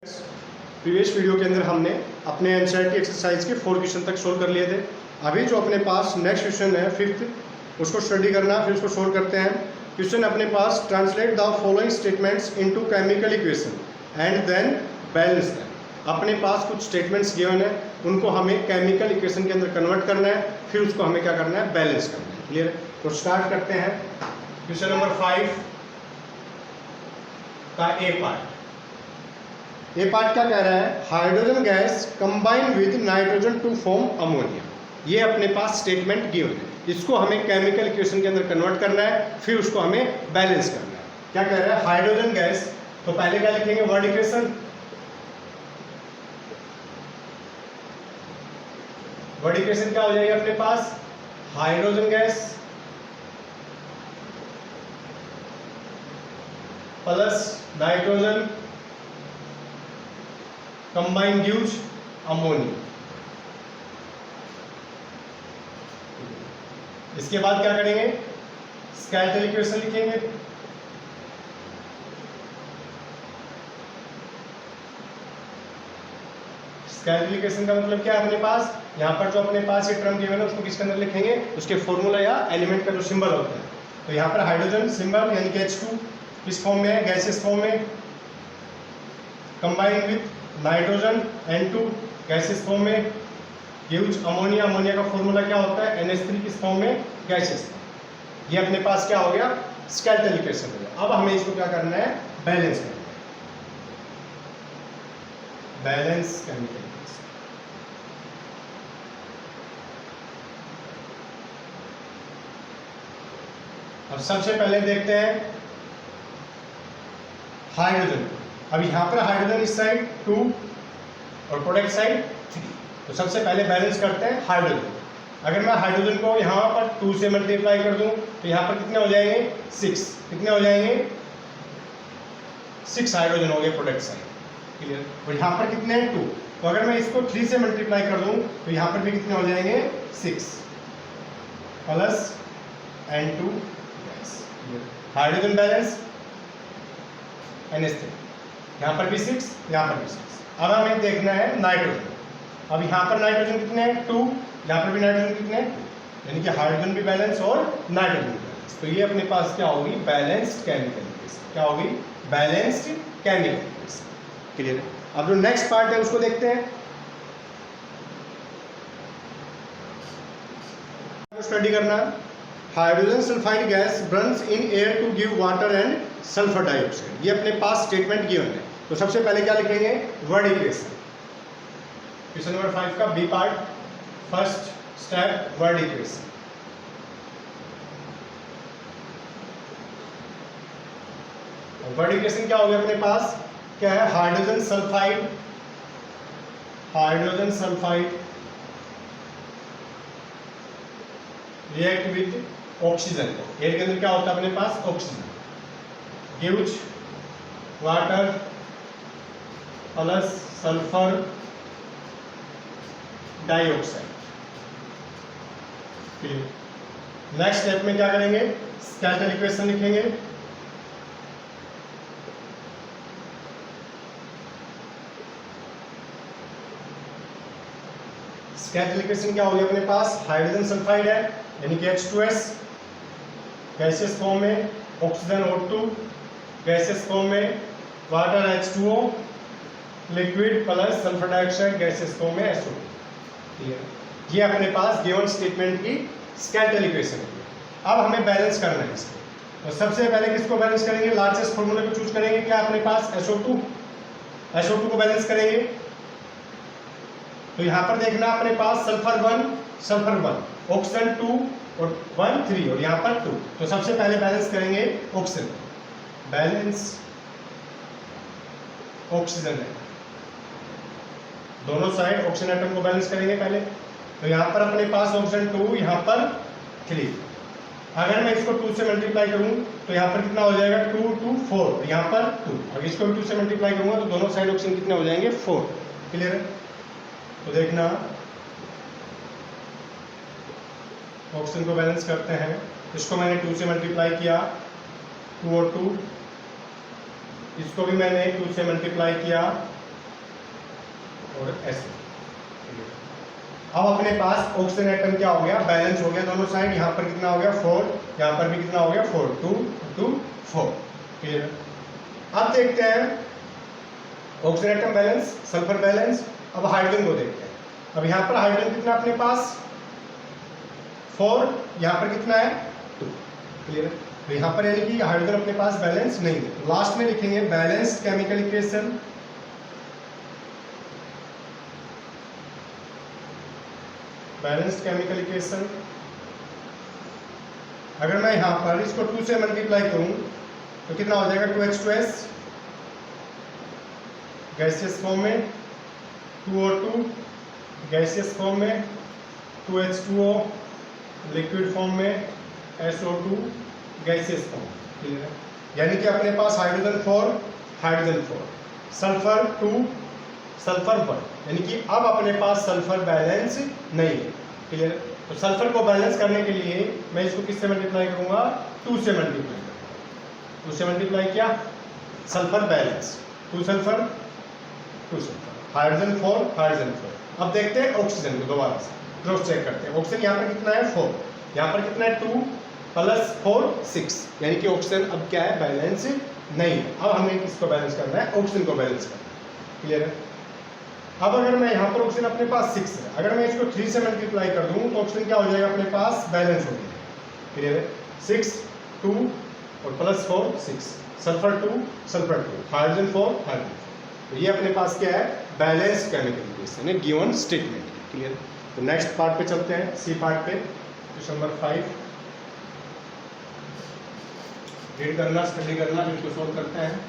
Previous video के अंदर हमने अपने एनसीईआरटी एक्सरसाइज के 4 क्वेश्चन तक सोल्व कर लिए थे। अभी जो अपने पास नेक्स्ट क्वेश्चन है 5th, उसको स्टडी करना, फिर उसको सोल्व करते हैं। क्वेश्चन अपने पास, translate the following statements into chemical equation and then balance them. अपने पास कुछ स्टेटमेंट्स गिवन है, उनको हमें केमिकल इक्वेशन के अंदर कन्वर्ट करना है, फिर उसको हमें क्या करना है, बैलेंस करना है। क्लियर? तो स्टार्ट करते हैं क्वेश्चन नंबर 5 का ए पार्ट। ये पार्ट क्या कह रहा है, hydrogen gas combine with nitrogen to form ammonia. ये अपने पास स्टेटमेंट गिवन है, इसको हमें केमिकल इक्वेशन के अंदर कन्वर्ट करना है, फिर उसको हमें बैलेंस करना है। क्या कह रहा है, हाइड्रोजन गैस, तो पहले क्या लिखेंगे, वर्ड इक्वेशन। वर्ड इक्वेशन क्या हो जाएगी अपने पास, hydrogen gas plus nitrogen combine gives ammonia. इसके बाद क्या करेंगे, स्केलेटल इक्वेशन लिखेंगे। स्केलेटल इक्वेशन का मतलब क्या है, अपने पास यहां पर जो अपने पास ये टर्म गिवन है उसको किसके अंदर लिखेंगे, उसके फॉर्मूला या एलिमेंट का जो सिंबल होता है। तो यहां पर हाइड्रोजन सिंबल यानी कि H2 किस फॉर्म में है, गैसेस फॉर्म में, combine with nitrogen N2 gases form में, गिव्स अमोनिया। अमोनिया का फॉर्मूला क्या होता है, NH3 किस फॉर्म में, गैसेस। ये अपने पास क्या हो गया, स्केलेटल इक्वेशन हो गया। अब हमें इसको क्या करना है, बैलेंस करना है, बैलेंस केमिकल इक्वेशन। अब सबसे पहले देखते हैं हाइड्रोजन। अब यहां पर हाइड्रोजन इस साइड 2 और प्रोडक्ट साइड 3। तो सबसे पहले बैलेंस करते हैं हाइड्रोजन। अगर मैं हाइड्रोजन को यहाँ पर 2 से मल्टीप्लाई कर दूं तो यहाँ पर कितने हो जाएंगे, 6। कितने हो जाएंगे, 6 हाइड्रोजन हो गए प्रोडक्ट साइड। क्लियर? और यहाँ पर कितने हैं, 2। तो अगर मैं इसको 3 से मल्टीप्लाई कर दूं तो यहाँ पर भी कितने हो जाएंगे, 6 plus N2 gas. Hydrogen balance NH3, यहाँ पर भी 6, यहाँ पर भी 6। अब हमें देखना है नाइट्रोजन। अब यहाँ पर नाइट्रोजन कितने हैं, 2, यहाँ पर भी नाइट्रोजन कितने हैं, यानी कि हाइड्रोजन भी बैलेंस और नाइट्रोजन भी बैलेंस। तो ये अपने पास क्या होगी, बैलेंस्ड केमिकल इक्वेशन। क्या होगी, बैलेंस्ड केमिकल इक्वेशन। क्लियर है? अब जो नेक्स्ट पार्ट है उसको देखते हैं, स्टडी करना। Hydrogen sulphide gas burns in air to give water and sulphur dioxide. ये अपने पास स्टेटमेंट गिवन है। तो सबसे पहले क्या लिखेंगे, वर्ड इक्वेशन। क्वेश्चन नंबर 5 का B part, first step, word equation. Word equation क्या हो गया अपने पास, क्या है, hydrogen sulphide, hydrogen sulphide react with oxygen. Air के अंदर क्या होता है अपने पास, oxygen, gives water plus sulphur dioxide. Next step में क्या करेंगे, स्केलेटल इक्वेशन लिखेंगे। स्केलेटल इक्वेशन क्या हो गया अपने पास, हाइड्रोजन सल्फाइड है यानी कि H2S गैसेस फॉर्म में, ऑक्सीजन O2 गैसेस फॉर्म में, water H2O liquid plus sulphur dioxide gases form में SO2। ये अपने पास गिवन स्टेटमेंट की स्केलेटल इक्वेशन है। अब हमें बैलेंस करना है इसको। तो सबसे पहले किसको बैलेंस करेंगे, लार्जेस्ट फॉर्मूले को चूज करेंगे। क्या अपने पास, SO2। SO2 को बैलेंस करेंगे। तो यहां पर देखना अपने पास सल्फर 1, ऑक्सीजन 2 और 1 3 और यहाँ पर 2। तो सबसे पहले बैलेंस करेंगे ऑक्सीजन, बैलेंस ऑक्सीजन है, दोनों साइड ऑक्सीजन एटम को बैलेंस करेंगे पहले। तो यहाँ पर अपने पास ऑक्सीजन 2, यहाँ पर 3। अगर मैं इसको 2 से मल्टीप्लाई करूँ तो यहाँ पर कितना हो जाएगा, 2 2 4, यहाँ पर 2। अगर इसको भी 2 से मल्टीप्लाई करूँगा तो दोनों साइड ऑक्सीजन कितने हो जाएंगे, 4। क्लियर है? तो देखना, ऑक्सीजन को बैलेंस करते हैं। इसको मैंने 2 से मल्टीप्लाई किया, 2 और 2, इसको भी मैंने 2 से मल्टीप्लाई किया और SO। अब अपने पास ऑक्सीजन एटम क्या हो गया, बैलेंस हो गया दोनों साइड। यहाँ पर कितना हो गया 4, यहाँ पर भी कितना हो गया 4, 2 2 4। क्लियर। अब देखते हैं oxygen atom balance, sulphur balance. अब हाइड्रोजन को देखते हैं। अब यहाँ पर हाइड्रोजन कितना अपने पास 4, यहाँ पर कितना है 2। क्लियर। तो यहाँ पर यानी कि हाइड्रोजन अपने पास बैलेंस नहीं है। लास्ट में लिखेंगे balanced chemical equation. Balanced chemical equation, अगर मैं यहाँ पर इसको 2 से मल्टीप्लाई करूँ तो कितना हो जाएगा 2H2S गैसियस फॉर्म में, 2O2 गैसियस फॉर्म में, 2H2O लिक्विड फॉर्म में, SO2 गैसियस फॉर्म। क्लियर है। यानी कि अपने पास हाइड्रोजन 4, हाइड्रोजन 4, सल्फर 2, सल्फर 1, यानी कि अब अपने पास सल्फर बैलेंस नहीं है। क्लियर। तो सल्फर को बैलेंस करने के लिए मैं इसको किससे मल्टीप्लाई करूंगा, 2 से मल्टीप्लाई करूंगा। 2 से मल्टीप्लाई किया, sulphur balance, 2 sulphur 2 sulphur, hydrogen 4, hydrogen 4। अब देखते हैं ऑक्सीजन को, दोबारा से क्रॉस चेक करते हैं। ऑक्सीजन यहाँ पर कितना है 4, यहाँ पर कितना है 2 + 4 6, यानी कि ऑक्सीजन अब क्या है, बैलेंस नहीं है। अब हमें किसको बैलेंस करना है, ऑक्सीजन को बैलेंस करना है। क्लियर है। अब अगर मैं यहाँ पर ऑक्सीजन अपने पास 6 है, अगर मैं इसको 3 से मल्टीप्लाई कर दूँ तो ऑक्सीजन क्या हो जाएगा, अपने पास बैलेंस हो जाएगा। क्लियर है। 6 2 और +4 6, सल्फर 2 सल्फर 2, हाइड्रोजन 4 हाइड्रोजन 4। तो ये अपने पास क्या है, बैलेंस केमिकल इक्वेशन है, गिवन स्टेटमेंट। क्लियर। तो नेक्स्ट पार्ट पे चलते हैं, सी पार्ट पे, क्वेश्चन नंबर 5। रीड करना, स्टडी करना, फिर इसको सोल्व करते हैं।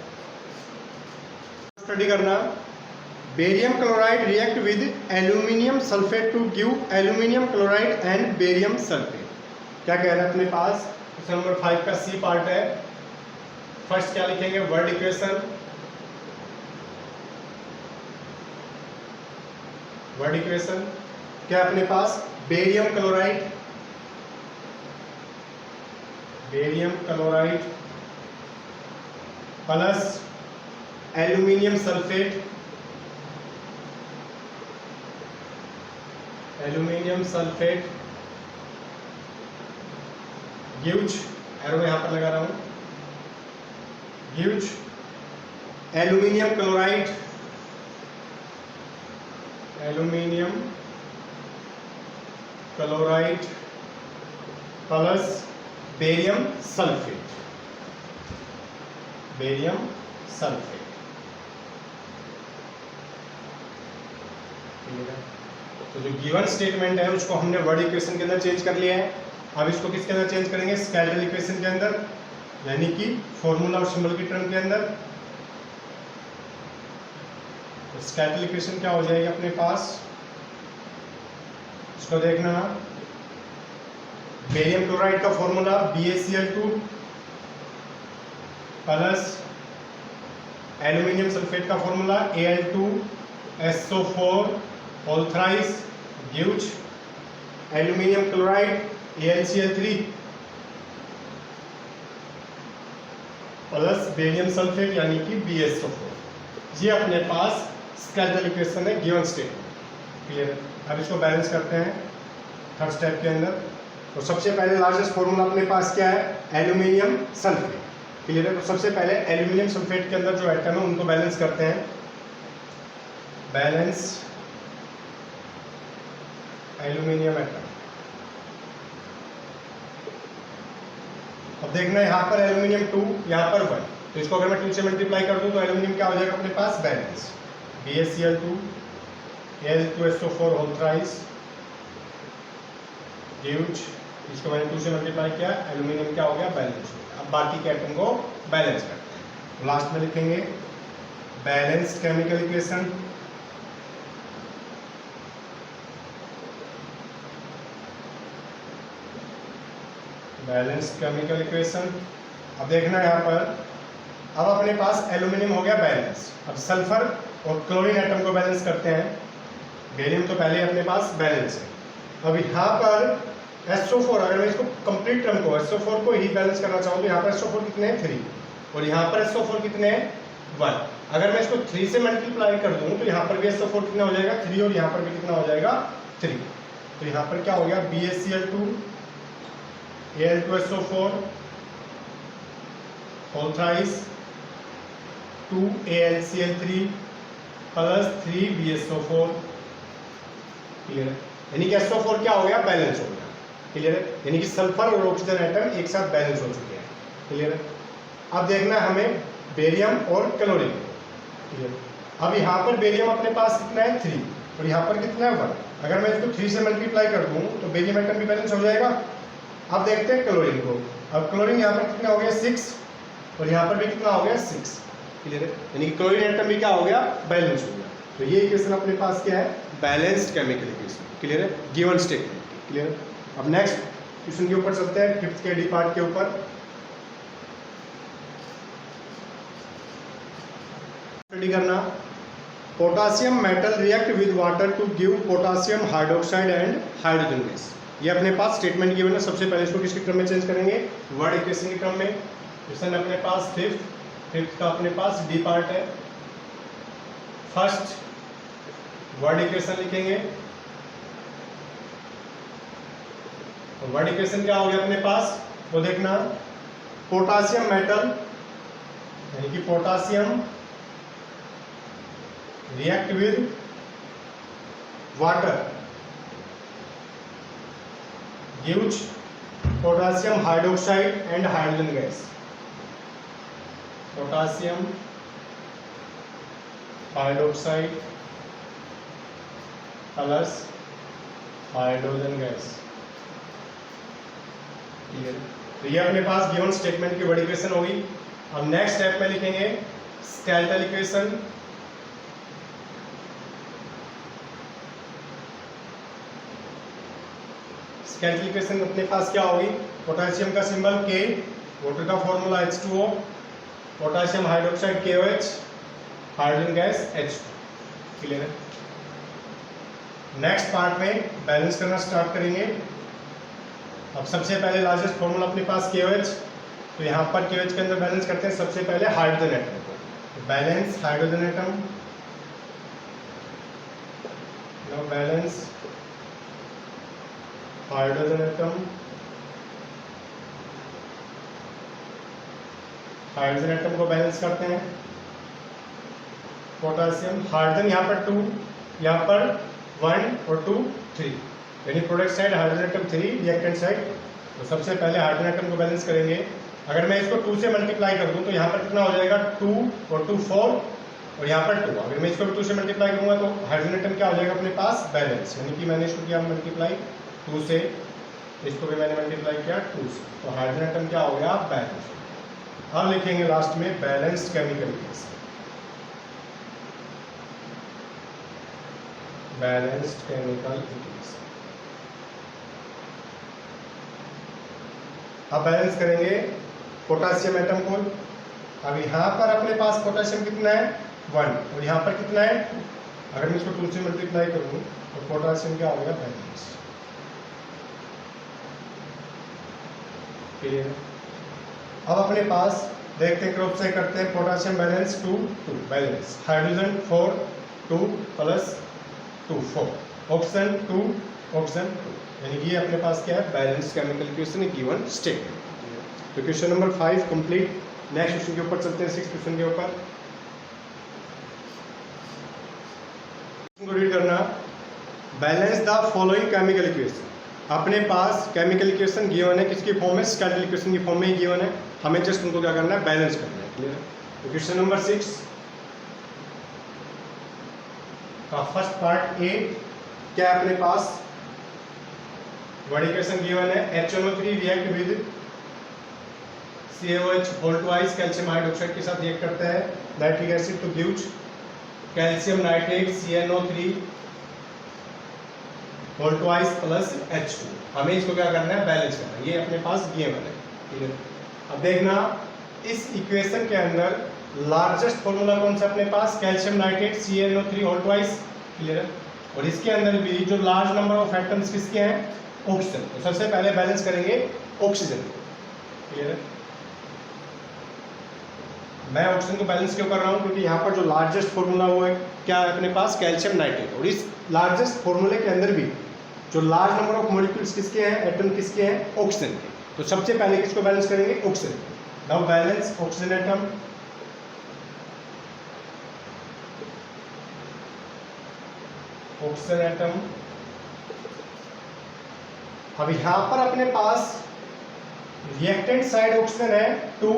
स्टडी करना। Barium chloride react with aluminium sulphate to give aluminium chloride and barium sulphate. क्या कह रहा है अपने पास, क्वेश्चन नंबर 5 का सी पार्ट है। फर्स्ट क्या लिखेंगे, वर्ड इक्वेशन। वर्ड इक्वेशन क्या अपने पास, barium chloride, barium chloride plus aluminium sulphate, aluminium sulphate gives, arrow में यहां पर लगा रहा हूं, gives aluminium chloride, aluminium chloride plus barium sulphate, barium sulphate. तो जो गिवन स्टेटमेंट है उसको हमने वर्ड इक्वेशन के अंदर चेंज कर लिया है। अब इसको किसके अंदर चेंज करेंगे, स्केलेटल इक्वेशन के अंदर, यानी कि फॉर्मूला और सिंबल की टर्म के अंदर। तो स्केलेटल इक्वेशन क्या हो जाएगी अपने पास, इसको देखना। बेरियम क्लोराइड का formula BaCl2 plus aluminium sulphate का formula Al2SO4 whole thrice gives aluminium chloride AlCl3 plus barium sulphate यानी कि BaSO4। ये अपने पास स्केलेटल इक्वेशन है, गिवन स्टेटमेंट। क्लियर। अब इसको बैलेंस करते हैं थर्ड स्टेप के अंदर। तो सबसे पहले लार्जेस्ट फॉर्मूला अपने पास क्या है, एल्यूमिनियम सल्फेट। क्लियर है। तो सबसे पहले एल्यूमिनियम सल्फेट के अंदर जो एटम है उनको बैलेंस करते हैं। Balance aluminium atom. अब देखना यहाँ पर एल्यूमिनियम 2, यहाँ पर 1, तो इसको अगर मैं 2 से मल्टीप्लाई कर दूं तो एल्यूमिनियम क्या हो जाएगा अपने पास, balance BaCl2 Al2SO4 whole thrice gives, इसको मैंने 2 से मल्टीप्लाई किया, एल्यूमिनियम क्या हो गया, बैलेंस हो गया। अब बाकी के एटम को बैलेंस करते हैं। लास्ट में लिखेंगे balanced chemical equation. Balanced chemical equation. अब देखना यहाँ पर, अब अपने पास एल्यूमिनियम हो गया बैलेंस। अब सल्फर और क्लोरीन एटम को बैलेंस करते हैं। बेरियम तो पहले अपने पास बैलेंस है। अब यहाँ पर SO4, अगर मैं इसको कंप्लीट टर्म को SO4 को ही बैलेंस करना चाहूँ तो यहाँ पर SO4 कितने हैं, 3, और यहाँ पर SO4 कितने हैं, 1। अगर मैं इसको 3 से मल्टीप्लाई कर दूं तो यहाँ पर भी SO4 कितना हो जाएगा 3 और यहाँ पर भी कितना हो जाएगा 3। तो यहाँ पर क्या हो गया BaCl2 Al2SO4 whole thrice 2AlCl3 plus 3BaSO4। Clear है, यानी कि SO4 क्या हो गया बैलेंस हो गया। क्लियर है, यानी कि सल्फर और ऑक्सीजन एटम एक साथ बैलेंस हो चुके हैं। क्लियर है, अब देखना है हमें बेरियम और क्लोरीन। क्लियर, अब यहाँ पर बेरियम अपने पास कितना है 3 और यहाँ पर कितना है 1। अगर मैं इसको 3 से मल्टीप्लाई कर दूँ तो बेरियम एटम भी बैलेंस हो जाएगा। अब देखते हैं क्लोरीन को। अब क्लोरीन यहाँ पर कितना हो गया 6 और यहाँ पर भी कितना हो गया 6। क्लियर है, यानी कि क्लोरीन एटम भी क्या हो गया बैलेंस हो गया। तो ये इक्वेशन अपने पास क्या है बैलेंस्ड केमिकल इक्वेशन। क्लियर है, गिवन स्टेटमेंट। क्लियर है, अब नेक्स्ट क्वेश्चन के ऊपर चलते हैं, 5th के डी पार्ट के ऊपर। स्टडी करना, potassium metal react with water to give potassium hydroxide and hydrogen gas. ये अपने पास स्टेटमेंट गिवन है। सबसे पहले इसको किसके क्रम में चेंज करेंगे वर्ड इक्वेशन के क्रम में। क्वेश्चन अपने पास 5th का अपने पास डी पार्ट है। फर्स्ट वर्ड इक्वेशन लिखेंगे। वर्ड इक्वेशन क्या हो गया अपने पास वो देखना, पोटासियम मेटल यानी कि potassium react with water gives potassium hydroxide and hydrogen gas. Potassium hydroxide plus hydrogen gas. Clear, तो ये अपने पास गिवन स्टेटमेंट की वर्ड इक्वेशन होगी। अब नेक्स्ट स्टेप में लिखेंगे स्केलेटल इक्वेशन। स्केलेटल इक्वेशन अपने पास क्या होगी, पोटेशियम का सिंबल K, वाटर का formula H2O, potassium hydroxide KOH, hydrogen gas H2। Clear है, नेक्स्ट पार्ट में बैलेंस करना स्टार्ट करेंगे। अब सबसे पहले लार्जेस्ट फॉर्मूला अपने पास KOH, तो यहाँ पर KOH के अंदर बैलेंस करते हैं सबसे पहले हाइड्रोजन एटम को। तो balance hydrogen atom, now balance hydrogen atom, hydrogen atom को बैलेंस करते हैं पोटेशियम, हाइड्रोजन यहाँ पर 2, यहाँ पर 1 और 2 3, यानी product side hydrogen atom 3, reactant side. तो सबसे पहले हाइड्रोजन एटम को बैलेंस करेंगे। अगर मैं इसको 2 से मल्टीप्लाई कर दूं तो यहाँ पर कितना हो जाएगा 2 और 2 4 और यहाँ पर 2। अगर मैं इसको 2 से मल्टीप्लाई करूँगा तो हाइड्रोजन एटम क्या हो जाएगा अपने पास बैलेंस, यानी कि मैंने इसको किया मल्टीप्लाई 2 से, इसको भी मैंने मल्टीप्लाई किया 2 से, तो हाइड्रोजन एटम क्या हो गया बैलेंस। अब लिखेंगे लास्ट में balanced chemical equation. Balanced chemical equation, अब बैलेंस करेंगे पोटेशियम एटम को। अब यहाँ पर अपने पास पोटेशियम कितना है 1 और यहाँ पर कितना है 2। अगर मैं इसको 2 से मल्टीप्लाई करूँ तो पोटेशियम क्या हो गया बैलेंस। क्लियर, अब अपने पास देखते हैं क्रॉस चेक करते हैं। Potassium balance 2 2 balance, hydrogen 4 2 plus 2 4, oxygen 2 oxygen 2, यानी कि ये अपने पास क्या है balance chemical equation given statement. तो question number 5 complete. Next question के ऊपर चलते हैं, 6 क्वेश्चन के ऊपर रीड करना। Balance the following chemical equation. अपने पास केमिकल इक्वेशन गिवन है, किसकी फॉर्म में स्केलेटल इक्वेशन की फॉर्म में ही गिवन है, हमें जस्ट उनको क्या करना है बैलेंस करना है। क्लियर है, तो क्वेश्चन नंबर 6 का फर्स्ट पार्ट ए क्या है अपने पास वर्ड इक्वेशन गिवन है, HNO3 react with CaOH whole twice calcium hydroxide के साथ रिएक्ट करता है नाइट्रिक एसिड तो gives calcium nitrate CnO3 whole twice plus H2। हमें इसको क्या करना है बैलेंस करना है, ये अपने पास गिवन है। ठीक है, अब देखना इस इक्वेशन के अंदर लार्जेस्ट फॉर्मूला कौन सा अपने पास calcium nitrate CnO3 whole twice. Clear है, और इसके अंदर भी जो लार्ज नंबर ऑफ एटम्स किसके हैं ऑक्सीजन। तो सबसे पहले बैलेंस करेंगे ऑक्सीजन। क्लियर है, मैं ऑक्सीजन को बैलेंस क्यों कर रहा हूँ, क्योंकि यहाँ पर जो लार्जेस्ट फॉर्मूला वो है क्या है अपने पास, कैल्शियम नाइट्रेट। और इस लार्जेस्ट फॉर्मूले के अंदर भी जो लार्ज नंबर ऑफ मॉलिक्यूल्स किसके हैं, एटम किसके हैं, ऑक्सीजन के। तो सबसे पहले किसको बैलेंस करेंगे, oxygen. Now balance oxygen atom, oxygen atom. अब यहां पर अपने पास रिएक्टेंट साइड ऑक्सीजन है 2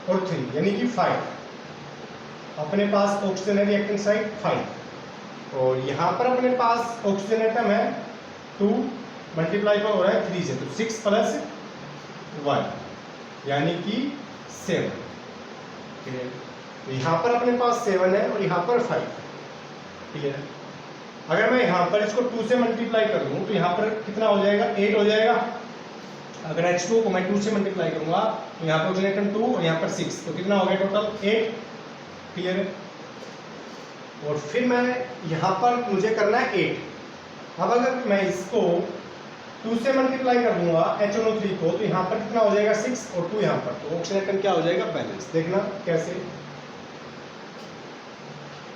और 3 यानी कि 5। अपने पास ऑक्सीजन है रिएक्टेंट साइड 5 और यहां पर अपने पास ऑक्सीजन एटम है 2 मल्टीप्लाई पर हो रहा है 3 से, तो 6 प्लस 1 यानी कि 7। तो यहां पर अपने पास 7 है और यहां पर 5। क्लियर है। अगर मैं यहाँ पर इसको 2 से मल्टीप्लाई कर दूँ तो यहाँ पर कितना हो जाएगा, 8 हो जाएगा। अगर H2 को मैं 2 से मल्टीप्लाई करूँगा तो यहाँ पर ऑक्सीजन एटम 2 और यहाँ पर 6, तो कितना हो गया टोटल 8। क्लियर है। और फिर मैं यहाँ पर मुझे करना है 8। अब अगर मैं इसको 2 से मल्टीप्लाई कर दूंगा HNO3 को तो यहाँ पर कितना हो जाएगा 6 और 2 यहाँ पर, तो ऑक्सीजन एटम क्या हो जाएगा, बैलेंस। देखना कैसे,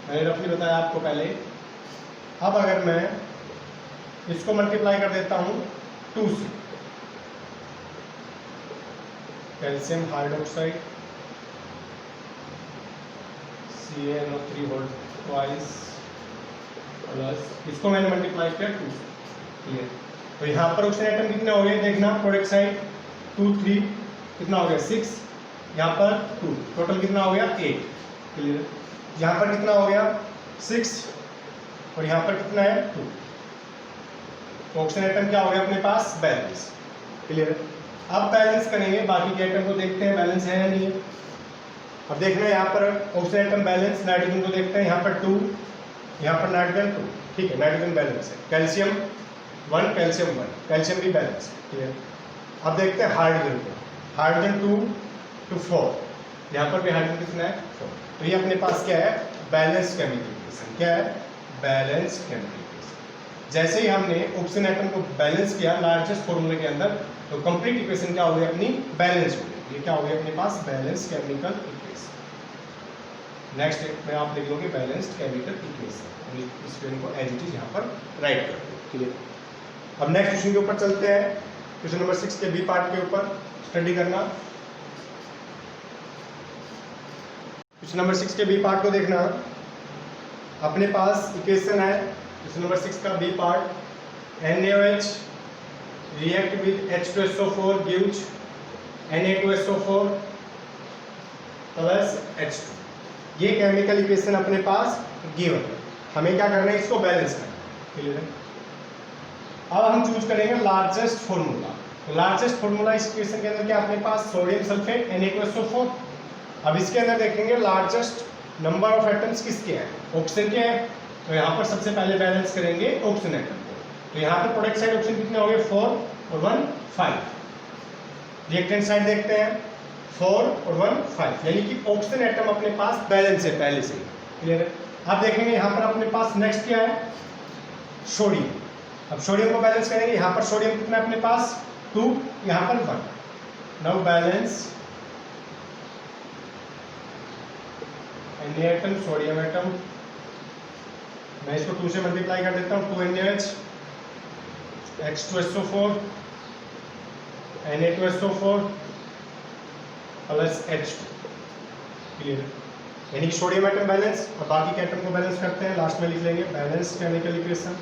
मैंने रफली बताया आपको पहले। अब अगर मैं इसको मल्टीप्लाई कर देता हूं 2 से, calcium hydroxide CaNO3 whole twice plus इसको मैंने मल्टीप्लाई किया 2 से। क्लियर। तो यहाँ पर ऑक्सीजन एटम कितने हो गए, देखना प्रोडक्ट साइड 2 3 कितना हो गया 6, यहाँ पर 2, टोटल कितना हो गया 8। क्लियर। यहाँ पर कितना हो गया 6 और यहाँ पर कितना है 2, तो ऑक्सीजन एटम क्या हो गया अपने पास, बैलेंस। क्लियर है। अब बैलेंस करेंगे, बाकी के एटम को देखते हैं बैलेंस है या नहीं है। अब देखना है यहाँ पर ऑक्सीजन एटम बैलेंस, नाइट्रोजन को देखते हैं, यहाँ पर 2, यहाँ पर नाइट्रोजन 2। ठीक है, नाइट्रोजन बैलेंस है। कैल्शियम 1, कैल्शियम 1, कैल्शियम भी बैलेंस है। क्लियर। अब देखते हैं हाइड्रोजन को, हाइड्रोजन 2 to 4, यहाँ पर भी हाइड्रोजन कितना है 4। तो ये अपने पास क्या है, बैलेंस केमिकल इक्वेशन। क्या है, बैलेंस केमिकल इक्वेशन। जैसे ही हमने ऑक्सीजन एटम को बैलेंस किया लार्जेस्ट फॉर्मूले के अंदर, तो कंप्लीट इक्वेशन क्या हो गई अपनी, बैलेंस हो गई। ये क्या हो गया अपने पास, बैलेंस केमिकल इक्वेशन। नेक्स्ट में आप लिख लोगे बैलेंस्ड केमिकल इक्वेशन, इस इक्वेशन को एज इट इज यहाँ पर राइट कर दो। क्लियर। अब नेक्स्ट क्वेश्चन के ऊपर चलते हैं, क्वेश्चन नंबर 6 के बी पार्ट के ऊपर स्टडी करना। क्वेश्चन नंबर 6 के बी पार्ट को देखना। अपने पास इक्वेशन है क्वेश्चन नंबर 6 का B part, NaOH react with H2SO4 gives Na2SO4 plus H2। ये केमिकल इक्वेशन अपने पास गिवन है, हमें क्या करना है, इसको बैलेंस करना है। क्लियर है। अब हम चूज करेंगे लार्जेस्ट फॉर्मूला। तो लार्जेस्ट फॉर्मूला इस इक्वेशन के अंदर क्या अपने पास, सोडियम सल्फेट Na2SO4। अब इसके अंदर देखेंगे लार्जेस्ट नंबर ऑफ एटम्स किसके हैं, ऑक्सीजन के हैं। तो यहाँ पर सबसे पहले बैलेंस करेंगे ऑक्सीजन एटम को। तो यहाँ पर प्रोडक्ट साइड ऑक्सीजन कितने हो गए 4 और 1 5। रिएक्टेंट साइड देखते हैं 4 और 1 5, यानी कि ऑक्सीजन एटम अपने पास बैलेंस है पहले से। क्लियर है। अब देखेंगे यहाँ पर अपने पास नेक्स्ट क्या है, सोडियम। अब सोडियम को बैलेंस करेंगे, यहाँ पर सोडियम कितना अपने पास 2, यहाँ पर 1। Now balance Na atom, sodium atom. मैं इसको 2 से मल्टीप्लाई कर देता हूँ, 2 NaOH H2SO4 Na2SO4 plus H2। Clear है। यानी कि सोडियम एटम बैलेंस। और बाकी के एटम को बैलेंस करते हैं, लास्ट में लिख लेंगे बैलेंस केमिकल इक्वेशन।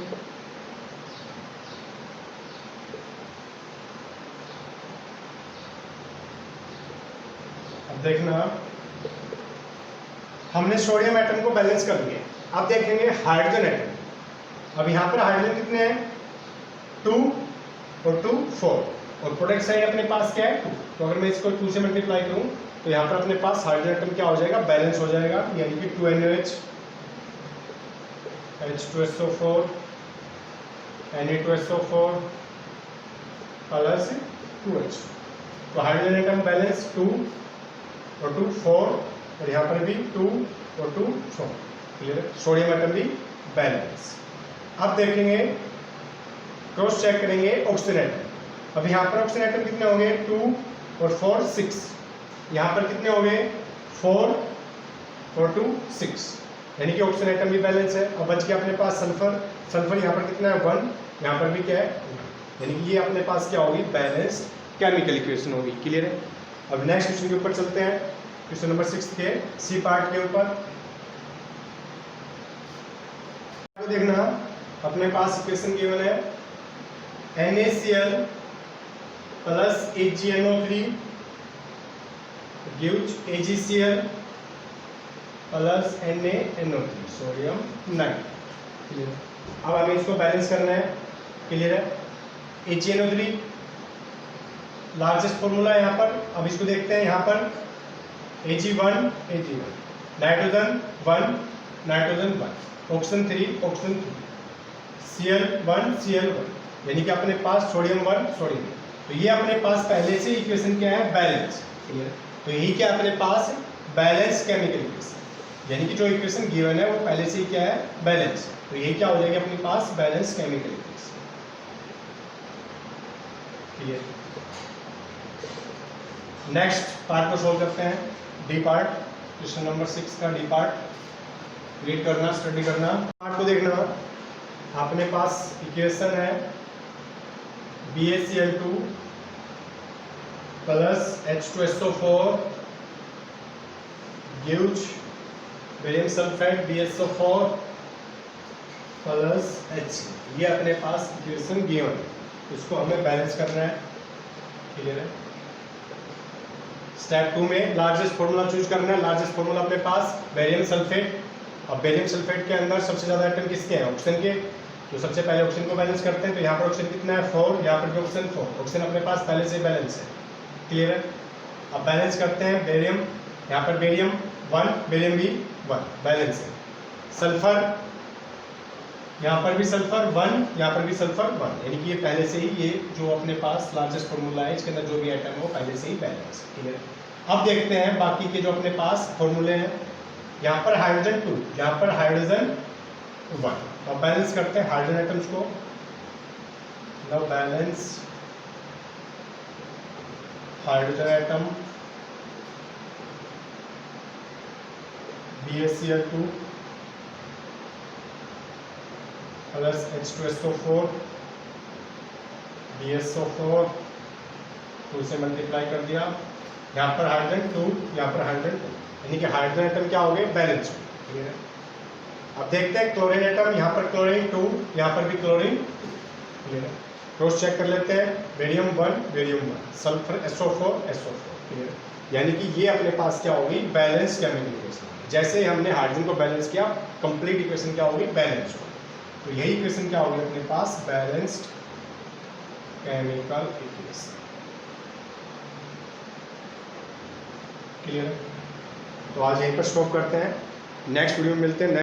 अब देखना, हमने सोडियम एटम को बैलेंस कर लिया। अब देखेंगे हाइड्रोजन एटम। अब यहाँ पर हाइड्रोजन कितने हैं 2 और 2 4 और प्रोडक्ट साइड अपने पास क्या है 2। तो अगर मैं इसको 2 से मल्टीप्लाई करूँ तो यहाँ पर अपने पास हाइड्रोजन एटम क्या हो जाएगा, बैलेंस हो जाएगा। यानी कि 2 NaOH H2SO4 Na2SO4 plus 2H। तो हाइड्रोजन एटम बैलेंस 2 और 2 4 और यहाँ पर भी 2 और 2 4। क्लियर है। सोडियम एटम भी बैलेंस। अब देखेंगे, क्रॉस चेक करेंगे ऑक्सीजन एटम। अब यहाँ पर ऑक्सीजन एटम कितने होंगे 2 और 4 6, यहाँ पर कितने हो गए 4 4 2 6, यानी कि ऑक्सीजन एटम भी बैलेंस है। अब बच गया अपने पास सल्फर। सल्फर यहाँ पर कितना है 1, यहाँ पर भी क्या है, यानी कि ये अपने पास क्या होगी, बैलेंस्ड केमिकल इक्वेशन होगी। क्लियर है। अब नेक्स्ट क्वेश्चन के ऊपर चलते हैं, क्वेश्चन नंबर 6 के सी पार्ट के ऊपर। तो देखना अपने पास इक्वेशन गिवन है NaCl plus AgNO3 gives AgCl plus NaNO3 sodium nitrate. Clear. अब हमें इसको बैलेंस करना है। क्लियर है। AgNO3 लार्जेस्ट फॉर्मूला है यहाँ पर। अब इसको देखते हैं यहाँ पर Ag1 nitrogen 1 nitrogen 1, oxygen 3 oxygen 3, Cl1 यानी कि अपने पास सोडियम 1 सोडियम 1। तो ये अपने पास पहले से इक्वेशन क्या है, बैलेंस। क्लियर। तो यही क्या अपने पास बैलेंस केमिकल इक्वेशन, यानी कि जो इक्वेशन गिवन है वो पहले से ही क्या है, बैलेंस। तो यही क्या हो जाएगी अपने पास balance chemical equation. Clear. Next part को सोल्व करते हैं, डी पार्ट, क्वेश्चन नंबर 6 का डी पार्ट। रीड करना, स्टडी करना। पार्ट को देखना, अपने पास इक्वेशन है BaCl2 plus H2SO4 gives barium sulphate BSO4 plus H। ये अपने पास इक्वेशन गिवन है, इसको हमें बैलेंस करना है। क्लियर है। स्टेप 2 में लार्जेस्ट फॉर्मूला चूज करना है। लार्जेस्ट फॉर्मूला अपने पास बेरियम सल्फेट। अब बेरियम सल्फेट के अंदर सबसे ज्यादा एटम किसके हैं, ऑक्सीजन के। तो सबसे पहले ऑक्सीजन को बैलेंस करते हैं। तो यहाँ पर ऑक्सीजन कितना है 4, यहाँ पर भी ऑक्सीजन 4। ऑक्सीजन अपने पास पहले से बैलेंस है। क्लियर है। अब बैलेंस करते हैं बेरियम, यहाँ पर बेरियम 1 बेरियम भी 1 बैलेंस है। सल्फर, यहाँ पर भी सल्फर 1, यहाँ पर भी सल्फर 1, यानी कि ये पहले से ही, ये जो अपने पास लार्जेस्ट फॉर्मूला है इसके अंदर जो भी आइटम है वो पहले से ही बैलेंस है। क्लियर। अब देखते हैं बाकी के जो अपने पास फॉर्मूले हैं। यहाँ पर हाइड्रोजन 2, यहाँ पर हाइड्रोजन 1। अब बैलेंस करते हैं हाइड्रोजन एटम्स को। Now balance hydrogen atom BaCl2 plus H2SO4 BSO4, 2 से मल्टीप्लाई कर दिया। यहाँ पर हाइड्रोजन 2, यहाँ पर हाइड्रोजन 2, यानी कि हाइड्रोजन एटम क्या हो गए, बैलेंस हो गए। क्लियर है। अब देखते हैं क्लोरीन एटम, यहाँ पर क्लोरीन 2, यहाँ पर भी क्लोरीन 2। क्लियर है। क्रॉस चेक कर लेते हैं, barium 1 barium 1, sulphur SO4 SO4। Clear है। यानी कि ये अपने पास क्या होगी, बैलेंस केमिकल इक्वेशन। जैसे ही हमने हाइड्रोजन को बैलेंस किया, कंप्लीट इक्वेशन क्या होगी, बैलेंस होगी। तो यही इक्वेशन क्या होगी अपने पास, बैलेंस्ड केमिकल इक्वेशन। क्लियर है। तो आज यहीं पर स्टॉप करते हैं, नेक्स्ट वीडियो में मिलते हैं।